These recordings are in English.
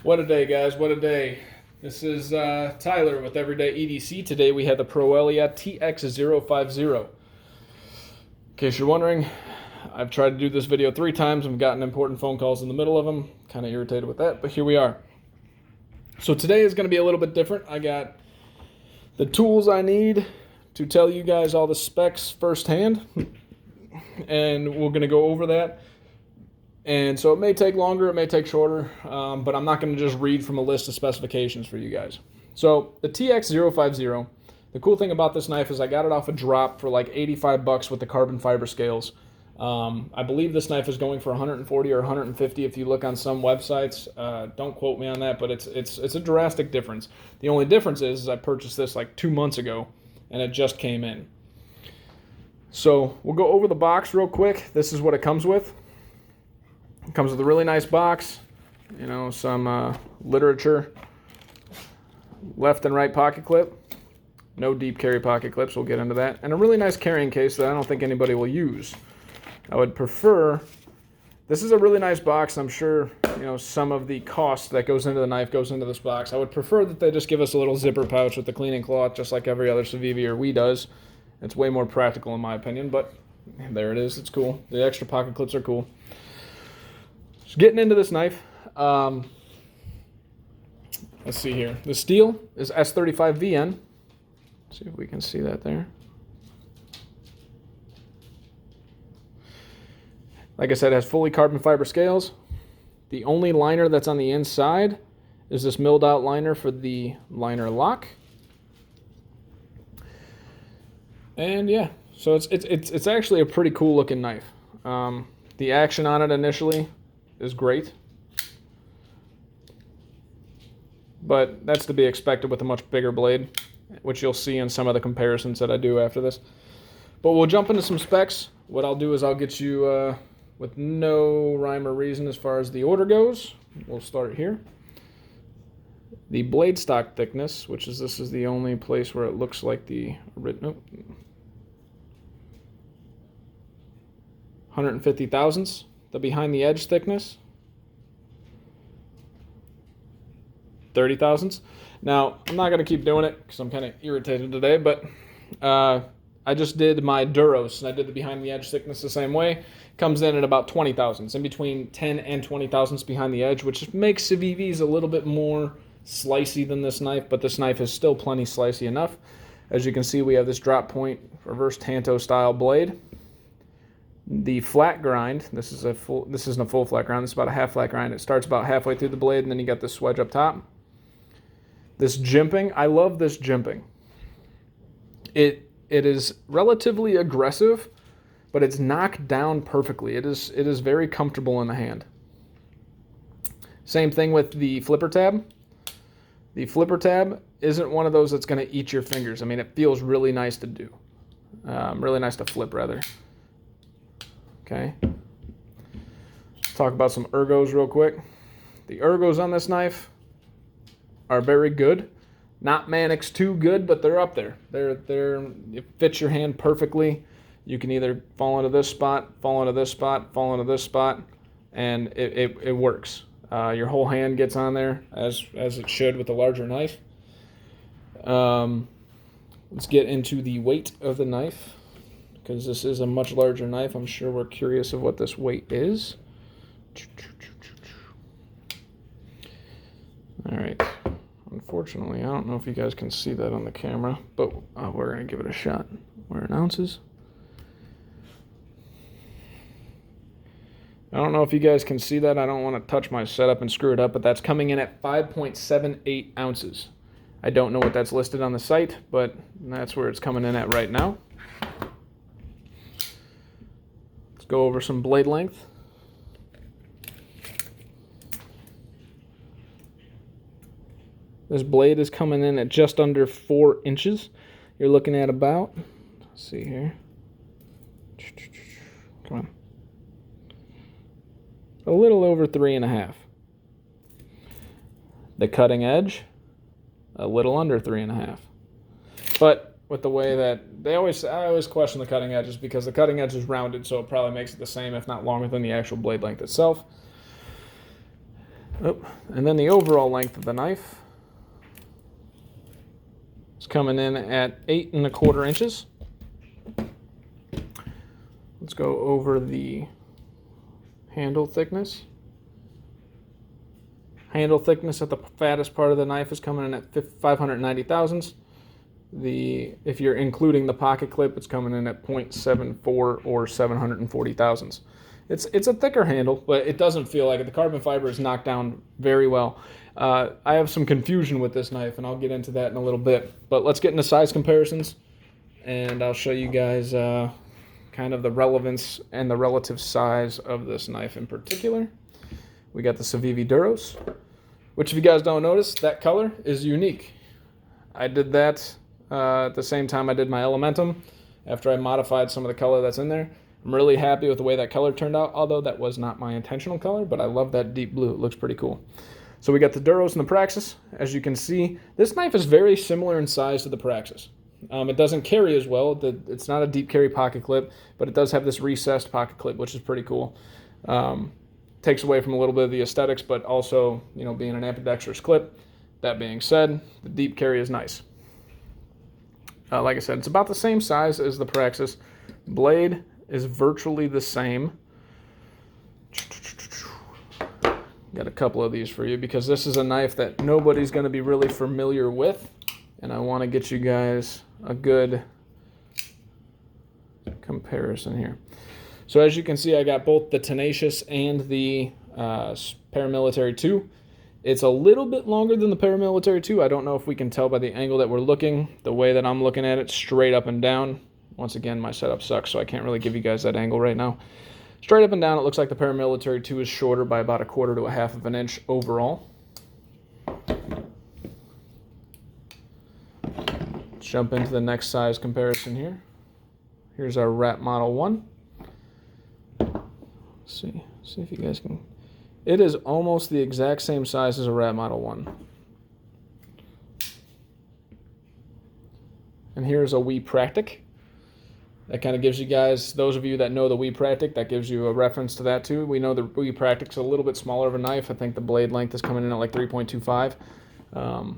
What a day, guys. What a day. This is Tyler with Everyday EDC. Today we have the Proelia TX050. In case you're wondering, I've tried to do this video 3 times. I've gotten important phone calls in the middle of them. Kind of irritated with that, but here we are. So today is going to be a little bit different. I got the tools I need to tell you guys all the specs firsthand, and we're going to go over that. And so it may take longer, it may take shorter, but I'm not going to just read from a list of specifications for you guys. So the TX050, the cool thing about this knife is I got it off a drop for like 85 bucks with the carbon fiber scales. I believe this knife is going for 140 or 150 if you look on some websites. Don't quote me on that, but it's a drastic difference. The only difference is I purchased this like 2 months ago and it just came in. So we'll go over the box real quick. This is what it comes with. It comes with a really nice box, you know, some literature, left and right pocket clip, no deep carry pocket clips, we'll get into that, and a really nice carrying case that I don't think anybody will use. I would prefer, this is a really nice box, I'm sure, you know, some of the cost that goes into the knife goes into this box. I would prefer that they just give us a little zipper pouch with the cleaning cloth, just like every other Civivi or Wii does. It's way more practical in my opinion, but there it is, it's cool. The extra pocket clips are cool. So getting into this knife, let's see here. The steel is S35VN. Let's see if we can see that there. Like I said, it has fully carbon fiber scales. The only liner that's on the inside is this milled out liner for the liner lock. And yeah, so it's actually a pretty cool looking knife. The action on it initially is great, but that's to be expected with a much bigger blade, which you'll see in some of the comparisons that I do after this. But we'll jump into some specs. What I'll do is I'll get you with no rhyme or reason as far as the order goes. We'll start here. The blade stock thickness, which is, this is the only place where it looks like the original, 150 thousandths. The behind the edge thickness, 30 thousandths. Now, I'm not going to keep doing it because I'm kind of irritated today, but I just did my Duros, and I did the behind the edge thickness the same way. Comes in at about 20 thousandths, in between 10 and 20 thousandths behind the edge, which makes Civivis a little bit more slicey than this knife, but this knife is still plenty slicey enough. As you can see, we have this drop point reverse Tanto style blade. The flat grind, this isn't a full flat grind, this is about a half flat grind. It starts about halfway through the blade, and then you got this wedge up top. This jimping, I love this jimping. It is relatively aggressive, but it's knocked down perfectly. It is very comfortable in the hand. Same thing with the flipper tab. The flipper tab isn't one of those that's going to eat your fingers. I mean, it feels really nice to do. Really nice to flip, rather. Okay. Talk about some ergos real quick. The ergos on this knife are very good. Not Mannix too good, but they're up there. It fits your hand perfectly. You can either fall into this spot, fall into this spot, fall into this spot, and it works. Your whole hand gets on there as it should with a larger knife. Let's get into the weight of the knife, because this is a much larger knife. I'm sure we're curious of what this weight is. All right. Unfortunately, I don't know if you guys can see that on the camera, but we're going to give it a shot. We're in ounces. I don't know if you guys can see that. I don't want to touch my setup and screw it up, but that's coming in at 5.78 ounces. I don't know what that's listed on the site, but that's where it's coming in at right now. Go over some blade length. This blade is coming in at just under 4 inches. You're looking at about, let's see here. Come on. A little over 3.5. The cutting edge, a little under 3.5. But with the way that I always question the cutting edges, because the cutting edge is rounded, so it probably makes it the same, if not longer, than the actual blade length itself. Oh, and then the overall length of the knife is coming in at 8 1/4 inches. Let's go over the handle thickness. Handle thickness at the fattest part of the knife is coming in at 590 thousandths. If you're including the pocket clip, it's coming in at 0.74 or 740 thousandths. It's a thicker handle, but it doesn't feel like it. The carbon fiber is knocked down very well. I have some confusion with this knife, and I'll get into that in a little bit. But let's get into size comparisons, and I'll show you guys kind of the relevance and the relative size of this knife in particular. We got the Civivi Duros, which if you guys don't notice, that color is unique. I did that at the same time I did my Elementum after I modified some of the color that's in there. I'm really happy with the way that color turned out, although that was not my intentional color, but I love that deep blue. It looks pretty cool. So we got the Duros and the Praxis. As you can see, this knife is very similar in size to the Praxis. It doesn't carry as well. It's not a deep carry pocket clip, but it does have this recessed pocket clip, which is pretty cool. Takes away from a little bit of the aesthetics, but also, you know, being an ambidextrous clip. That being said, the deep carry is nice. Like I said, it's about the same size as the Praxis. Blade is virtually the same. Got a couple of these for you because this is a knife that nobody's going to be really familiar with, and I want to get you guys a good comparison here. So as you can see, I got both the Tenacious and the Paramilitary 2. It's a little bit longer than the Paramilitary 2. I don't know if we can tell by the angle that we're looking. The way that I'm looking at it, straight up and down. Once again, my setup sucks, so I can't really give you guys that angle right now. Straight up and down, it looks like the Paramilitary 2 is shorter by about 1/4 to 1/2 of an inch overall. Let's jump into the next size comparison here. Here's our Rat Model 1. See if you guys can. It is almost the exact same size as a Rat Model 1. And here's a Wee Practic. That kind of gives you guys, those of you that know the Wee Practic, that gives you a reference to that too. We know the Wee Practic's a little bit smaller of a knife. I think the blade length is coming in at like 3.25. And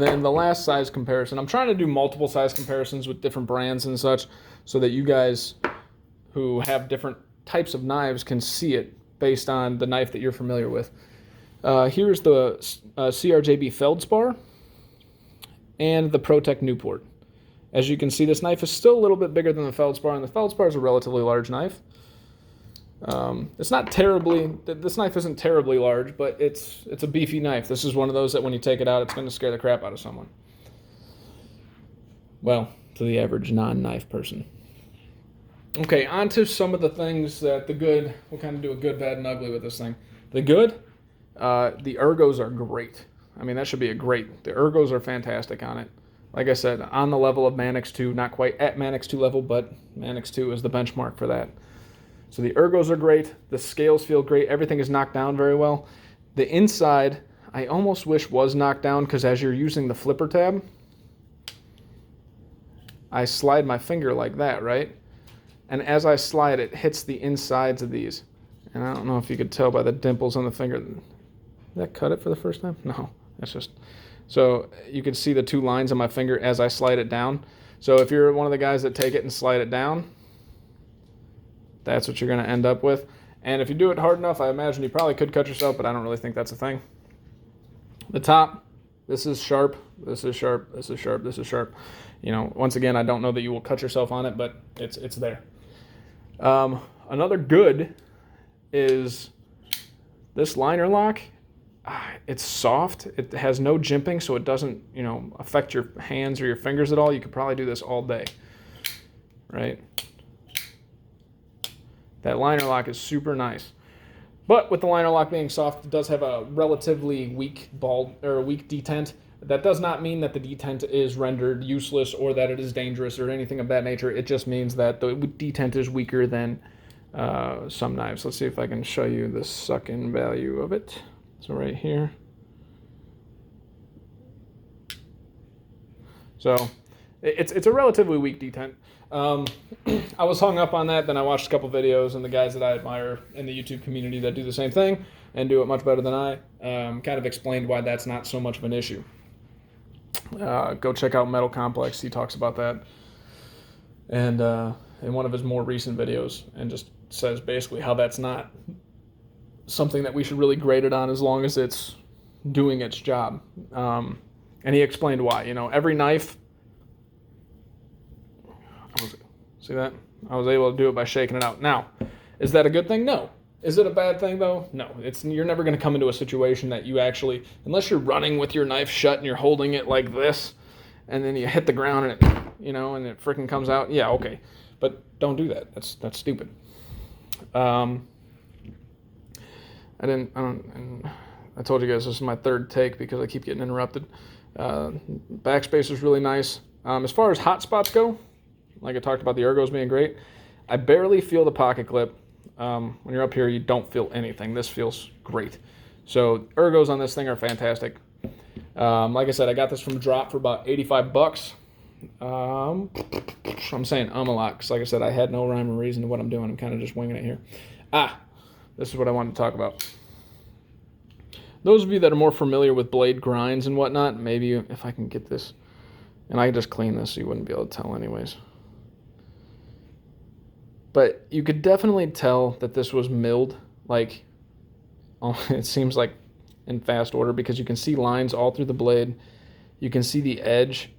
then the last size comparison. I'm trying to do multiple size comparisons with different brands and such so that you guys who have different types of knives can see it based on the knife that you're familiar with. Here's the CRJB Feldspar and the ProTech Newport. As you can see, this knife is still a little bit bigger than the Feldspar, and the Feldspar is a relatively large knife. It's not terribly, this knife isn't terribly large, but it's a beefy knife. This is one of those that when you take it out, it's going to scare the crap out of someone. Well, to the average non-knife person. Okay, on to some of the things that we'll kind of do a good, bad, and ugly with this thing. The good, the ergos are great. I mean, that should be a great, the ergos are fantastic on it. Like I said, on the level of Manix 2, not quite at Manix 2 level, but Manix 2 is the benchmark for that. So the ergos are great, the scales feel great, everything is knocked down very well. The inside, I almost wish was knocked down because as you're using the flipper tab, I slide my finger like that, right? And as I slide, it hits the insides of these. And I don't know if you could tell by the dimples on the finger. Did that cut it for the first time? No, that's just... So you can see the two lines on my finger as I slide it down. So if you're one of the guys that take it and slide it down, that's what you're going to end up with. And if you do it hard enough, I imagine you probably could cut yourself, but I don't really think that's a thing. The top, this is sharp, this is sharp, this is sharp, this is sharp. You know, once again, I don't know that you will cut yourself on it, but it's there. Another good is this liner lock. It's soft. It has no jimping, so it doesn't, you know, affect your hands or your fingers at all. You could probably do this all day, right? That liner lock is super nice. But with the liner lock being soft, it does have a relatively weak weak detent. That does not mean that the detent is rendered useless or that it is dangerous or anything of that nature. It just means that the detent is weaker than some knives. Let's see if I can show you the suck-in value of it. So right here. So it's a relatively weak detent. I was hung up on that, then I watched a couple videos, and the guys that I admire in the YouTube community that do the same thing and do it much better than I, kind of explained why that's not so much of an issue. Go check out Metal Complex. He talks about that, and in one of his more recent videos, and just says basically how that's not something that we should really grade it on as long as it's doing its job. And he explained why. Every knife. See that? I was able to do it by shaking it out. Now, is that a good thing? No. Is it a bad thing though? No. You're never going to come into a situation that you actually, unless you're running with your knife shut and you're holding it like this, and then you hit the ground and it, and it freaking comes out. Yeah, okay, but don't do that. That's stupid. I told you guys this is my third take because I keep getting interrupted. Backspace is really nice. As far as hot spots go, like I talked about the ergos being great, I barely feel the pocket clip. When you're up here, you don't feel anything. This feels great. So ergos on this thing are fantastic. Like I said, I got this from Drop for about $85. I'm saying a lot because, like I said, I had no rhyme or reason to what I'm doing. I'm kind of just winging it here. This is what I wanted to talk about. Those of you that are more familiar with blade grinds and whatnot, maybe if I can get this, and I can just clean this so you wouldn't be able to tell anyways. But you could definitely tell that this was milled, like, it seems like in fast order, because you can see lines all through the blade. You can see the edge.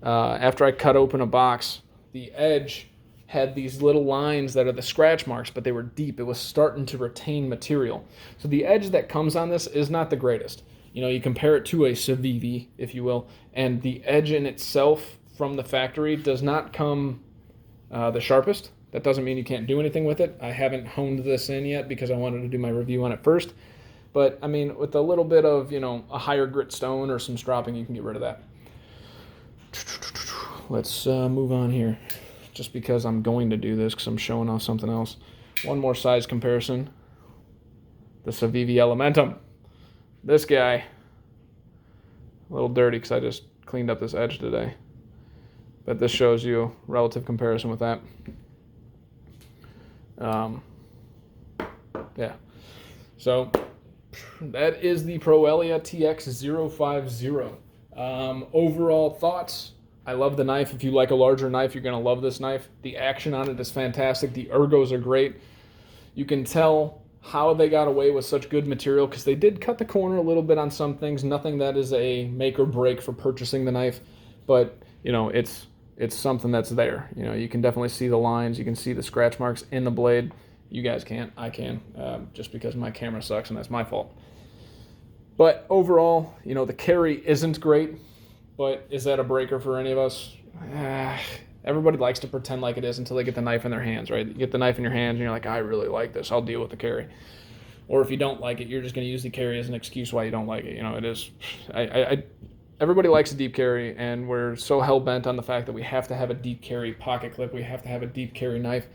After I cut open a box, the edge had these little lines that are the scratch marks, but they were deep. It was starting to retain material. So the edge that comes on this is not the greatest. You compare it to a Civivi, if you will, and the edge in itself from the factory does not come the sharpest. That doesn't mean you can't do anything with it. I haven't honed this in yet because I wanted to do my review on it first. But, I mean, with a little bit of, a higher grit stone or some stropping, you can get rid of that. Let's move on here. Just because I'm going to do this because I'm showing off something else. One more size comparison. The Civivi Elementum. This guy, a little dirty because I just cleaned up this edge today. But this shows you a relative comparison with that. Yeah. So that is the Proelia TX050. Overall thoughts. I love the knife. If you like a larger knife, you're going to love this knife. The action on it is fantastic. The ergos are great. You can tell how they got away with such good material because they did cut the corner a little bit on some things. Nothing that is a make or break for purchasing the knife, but it's something that's there. You can definitely see the lines. You can see the scratch marks in the blade. You guys can't. I can, just because my camera sucks and that's my fault. But overall, the carry isn't great. But is that a breaker for any of us? Everybody likes to pretend like it is until they get the knife in their hands, right? You get the knife in your hands and you're like, I really like this. I'll deal with the carry. Or if you don't like it, you're just going to use the carry as an excuse why you don't like it. It is. Everybody likes a deep carry, and we're so hell-bent on the fact that we have to have a deep carry pocket clip. We have to have a deep carry knife.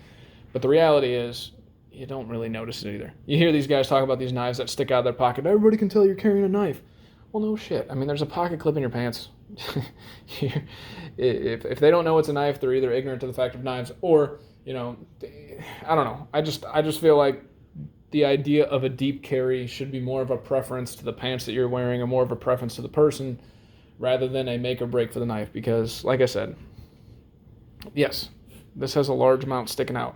But the reality is, you don't really notice it either. You hear these guys talk about these knives that stick out of their pocket. Everybody can tell you're carrying a knife. Well, no shit. I mean, there's a pocket clip in your pants. If they don't know it's a knife, they're either ignorant to the fact of knives, or I don't know. I just feel like the idea of a deep carry should be more of a preference to the pants that you're wearing, or more of a preference to the person, rather than a make or break for the knife. Because, like I said, yes, this has a large amount sticking out.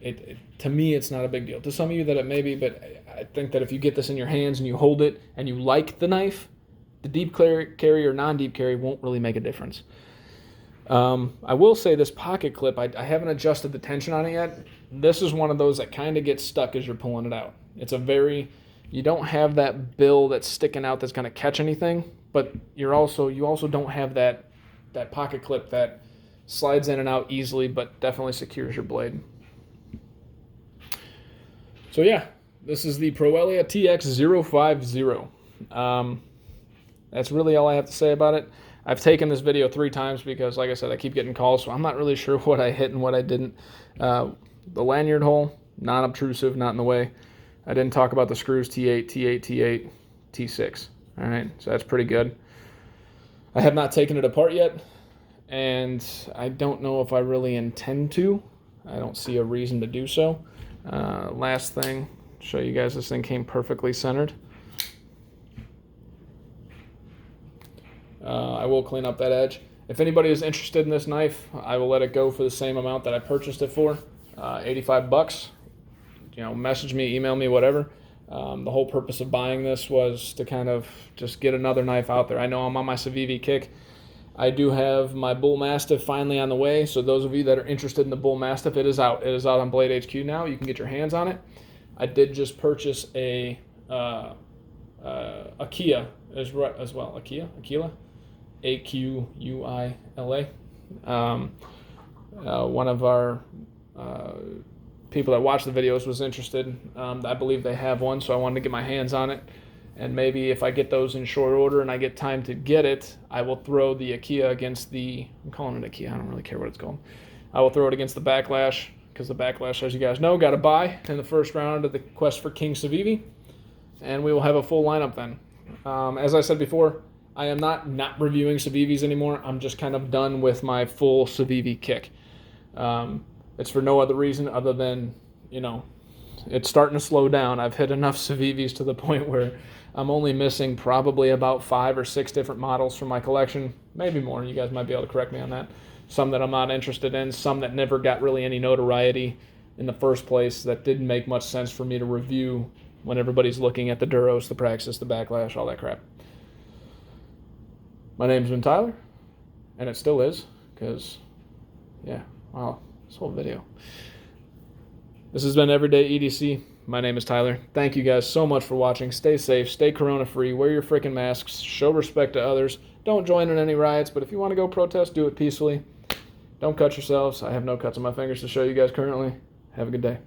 To me, it's not a big deal. To some of you that it may be, but I think that if you get this in your hands and you hold it and you like the knife, the deep carry or non-deep carry won't really make a difference. I will say this pocket clip, I haven't adjusted the tension on it yet. This is one of those that kind of gets stuck as you're pulling it out. You don't have that bill that's sticking out that's going to catch anything, but you also don't have that pocket clip that slides in and out easily, but definitely secures your blade. So yeah, this is the Proelia TX050. That's really all I have to say about it. I've taken this video 3 times because, like I said, I keep getting calls, so I'm not really sure what I hit and what I didn't. The lanyard hole, non-obtrusive, not in the way. I didn't talk about the screws, T8, T8, T8, T6. All right, so that's pretty good. I have not taken it apart yet, and I don't know if I really intend to. I don't see a reason to do so. Last thing, Show you guys this thing came perfectly centered. I will clean up that edge. If anybody is interested in this knife, I will let it go for the same amount that I purchased it for, 85 bucks. You know, message me, email me, whatever. The whole purpose of buying this was to kind of just get another knife out there. I know I'm on my Civivi kick. I do have my Bull Mastiff finally on the way, so those of you that are interested in the Bull Mastiff, it is out. It is out on Blade HQ now. You can get your hands on it. I did just purchase a Aquila as well. Aquila? A-Q-U-I-L-A. One of our people that watch the videos was interested. I believe they have one, so I wanted to get my hands on it. And maybe if I get those in short order and I get time to get it, I will throw the Aquila against the, I'm calling it Aquila, I don't really care what it's called. I will throw it against the Backlash, because the Backlash, as you guys know, got a bye in the first round of the Quest for King Civivi. And we will have a full lineup then. As I said before, I am not reviewing Civivis anymore. I'm just kind of done with my full Civivi kick. It's for no other reason other than, you know, it's starting to slow down. I've hit enough Civivis to the point where I'm only missing probably about 5 or 6 different models from my collection. Maybe more. You guys might be able to correct me on that. Some that I'm not interested in. Some that never got really any notoriety in the first place that didn't make much sense for me to review when everybody's looking at the Duros, the Praxis, the Backlash, all that crap. My name's been Tyler, and it still is, because, yeah, wow, this whole video. This has been Everyday EDC. My name is Tyler. Thank you guys so much for watching. Stay safe, stay corona-free, wear your freaking masks, show respect to others. Don't join in any riots, but if you want to go protest, do it peacefully. Don't cut yourselves. I have no cuts on my fingers to show you guys currently. Have a good day.